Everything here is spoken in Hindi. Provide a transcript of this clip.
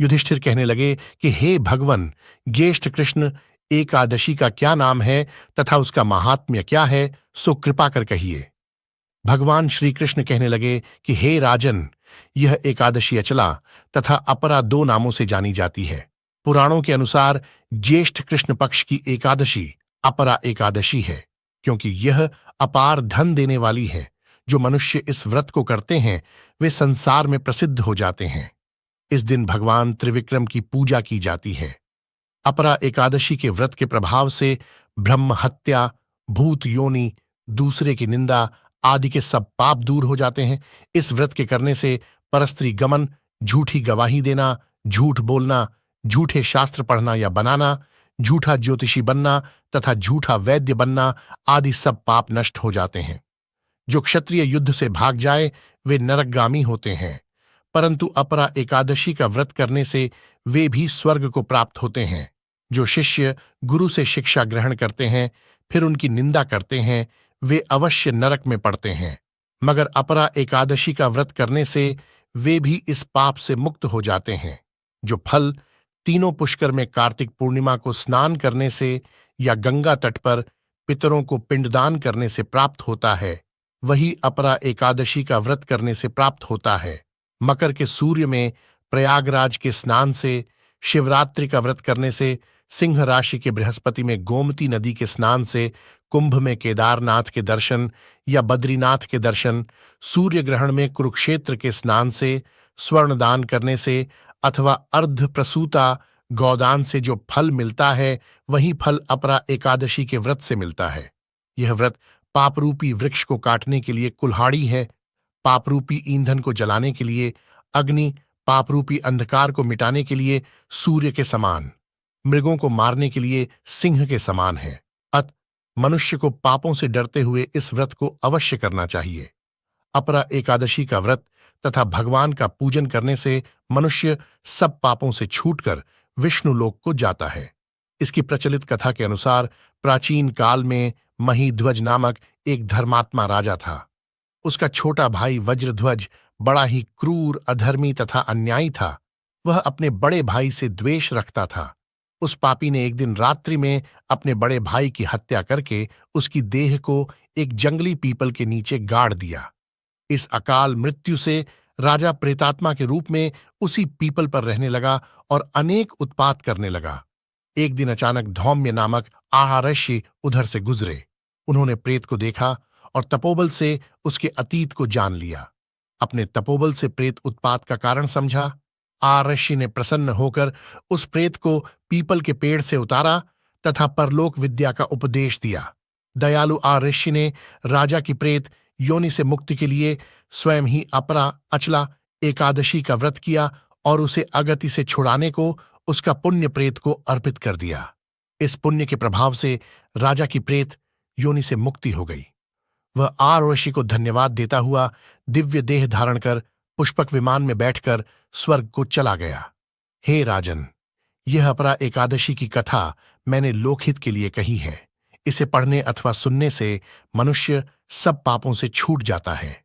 युधिष्ठिर कहने लगे कि हे भगवन, ज्येष्ठ कृष्ण एकादशी का क्या नाम है तथा उसका महात्म्य क्या है, सो कृपा कर कहिए। भगवान श्री कृष्ण कहने लगे कि हे राजन, यह एकादशी अचला तथा अपरा दो नामों से जानी जाती है। पुराणों के अनुसार ज्येष्ठ कृष्ण पक्ष की एकादशी अपरा एकादशी है, क्योंकि यह अपार धन देने वाली है। जो मनुष्य इस व्रत को करते हैं वे संसार में प्रसिद्ध हो जाते हैं। इस दिन भगवान त्रिविक्रम की पूजा की जाती है। अपरा एकादशी के व्रत के प्रभाव से ब्रह्म हत्या, भूत योनि, दूसरे की निंदा आदि के सब पाप दूर हो जाते हैं। इस व्रत के करने से परस्त्री गमन, झूठी गवाही देना, झूठ बोलना, झूठे शास्त्र पढ़ना या बनाना, झूठा ज्योतिषी बनना तथा झूठा वैद्य बनना आदि सब पाप नष्ट हो जाते हैं। जो क्षत्रिय युद्ध से भाग जाए वे नरकगामी होते हैं, परंतु अपरा एकादशी का व्रत करने से वे भी स्वर्ग को प्राप्त होते हैं। जो शिष्य गुरु से शिक्षा ग्रहण करते हैं फिर उनकी निंदा करते हैं वे अवश्य नरक में पड़ते हैं, मगर अपरा एकादशी का व्रत करने से वे भी इस पाप से मुक्त हो जाते हैं। जो फल तीनों पुष्कर में कार्तिक पूर्णिमा को स्नान करने से या गंगा तट पर पितरों को पिंडदान करने से प्राप्त होता है, वही अपरा एकादशी का व्रत करने से प्राप्त होता है। मकर के सूर्य में प्रयागराज के स्नान से, शिवरात्रि का व्रत करने से, सिंह राशि के बृहस्पति में गोमती नदी के स्नान से, कुंभ में केदारनाथ के दर्शन या बद्रीनाथ के दर्शन, सूर्य ग्रहण में कुरुक्षेत्र के स्नान से, स्वर्ण दान करने से अथवा अर्ध प्रसूता गौदान से जो फल मिलता है वही फल अपरा एकादशी के व्रत से मिलता है। यह व्रत पापरूपी वृक्ष को काटने के लिए कुल्हाड़ी है, पापरूपी ईंधन को जलाने के लिए अग्नि, पापरूपी अंधकार को मिटाने के लिए सूर्य के समान, मृगों को मारने के लिए सिंह के समान है। अत मनुष्य को पापों से डरते हुए इस व्रत को अवश्य करना चाहिए। अपरा एकादशी का व्रत तथा भगवान का पूजन करने से मनुष्य सब पापों से छूटकर विष्णु लोक को जाता है। इसकी प्रचलित कथा के अनुसार प्राचीन काल में महीध्वज नामक एक धर्मात्मा राजा था। उसका छोटा भाई वज्रध्वज बड़ा ही क्रूर, अधर्मी तथा अन्यायी था। वह अपने बड़े भाई से द्वेष रखता था। उस पापी ने एक दिन रात्रि में अपने बड़े भाई की हत्या करके उसकी देह को एक जंगली पीपल के नीचे गाड़ दिया। इस अकाल मृत्यु से राजा प्रेतात्मा के रूप में उसी पीपल पर रहने लगा और अनेक उत्पात करने लगा। एक दिन अचानक धौम्य नामक आहर्षि उधर से गुजरे। उन्होंने प्रेत को देखा और तपोबल से उसके अतीत को जान लिया। अपने तपोबल से प्रेत उत्पात का कारण समझा। आहर्षि ने प्रसन्न होकर उस प्रेत को पीपल के पेड़ से उतारा तथा परलोक विद्या का उपदेश दिया। दयालु आहर्षि ने राजा की प्रेत योनि से मुक्ति के लिए स्वयं ही अपरा अचला एकादशी का व्रत किया और उसे अगति से छुड़ाने को उसका पुण्य प्रेत को अर्पित कर दिया। इस पुण्य के प्रभाव से राजा की प्रेत योनि से मुक्ति हो गई। वह आहर्षि को धन्यवाद देता हुआ दिव्य देह धारण कर पुष्पक विमान में बैठकर स्वर्ग को चला गया। हे राजन, यह अपरा एकादशी की कथा मैंने लोकहित के लिए कही है। इसे पढ़ने अथवा सुनने से मनुष्य सब पापों से छूट जाता है।